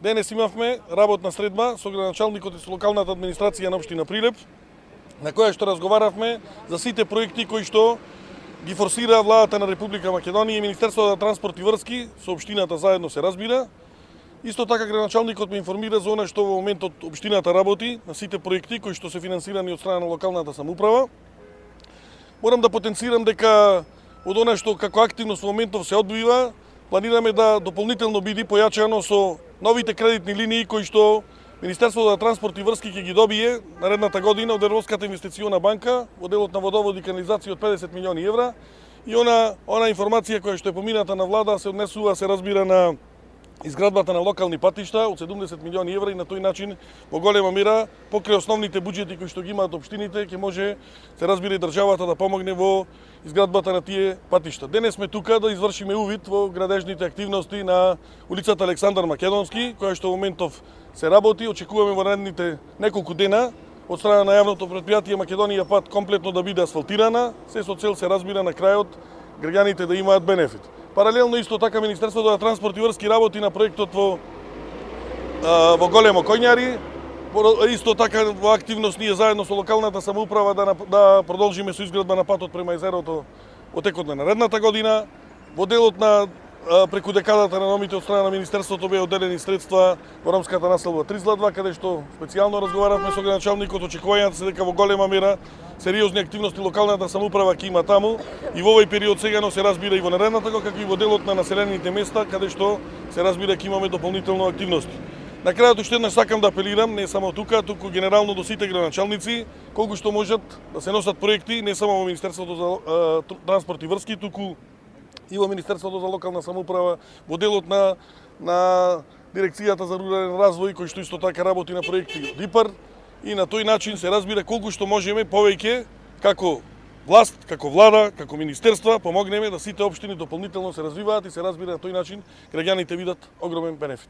Денес имавме работна средба со градоначалникот и со локалната администрација на општина Прилеп, на која што разговаравме за сите проекти кои што ги форсира владата на Република Македонија и Министерството за транспорт и врски со општината заедно се разбира. Исто така градоначалникот ме информира за она што во моментот општината работи на сите проекти кои што се финансирани од страна на локалната самоуправа. Морам да потенцирам дека од она што како активност во моментов се одвива, планираме да дополнително биде појачано со новите кредитни линии кои што Министерството за транспорт и врски ќе ги добие наредната година од Европската инвестициона банка во делот на водоводи и канализација од 50 милиони евра и она информација која што е помината на влада се однесува, се разбира, на изградбата на локални патишта од 70 милиони евра и на тој начин во голема мера покрај основните буџети кои што ги имаат општините ќе може, се разбира, и државата да помогне во изградбата на тие патишта. Денес сме тука да извршиме увид во градежните активности на улицата Александар Македонски, која што во моментов се работи. Очекуваме во наредните неколку дена од страна на јавното претпријатие Македонија пат комплетно да биде асфалтирана, се со цел, се разбира, на крајот граѓаните да имаат бенефит. Паралелно исто така Министерството за транспорт и врски работи на проектот во Големо Коњари. Исто така во активност ние заедно со локалната самоуправа да продолжиме со изградба на патот према езерото во текот на наредната година. Во делот на преку декадата на номите од страна на Министерството беа одделени средства во ромската населба Тризла-2, каде што специјално разговаравме со градоначалникот, очекувањата се дека во голема мера сериозни активности локалната самоуправа ќе има таму и во овој период сегано се разбира и во наредната, како и во делот на населените места, каде што се разбира ќе имаме дополнително активности. На крајот уште еднаш сакам да апелирам, не само тука, туку генерално до сите градоначалници, колку што можат да се носат проекти, не само во Министерството за транспорт и врски, туку и во Министерството за локална самоуправа, во делот на Дирекцијата за рурален развој, кој што исто така работи на проекти од ИПАР, и на тој начин се разбира колку што можеме повеќе како власт, како влада, како министерства, помогнеме да сите општини дополнително се развиваат и се разбира на тој начин граѓаните видат огромен бенефит.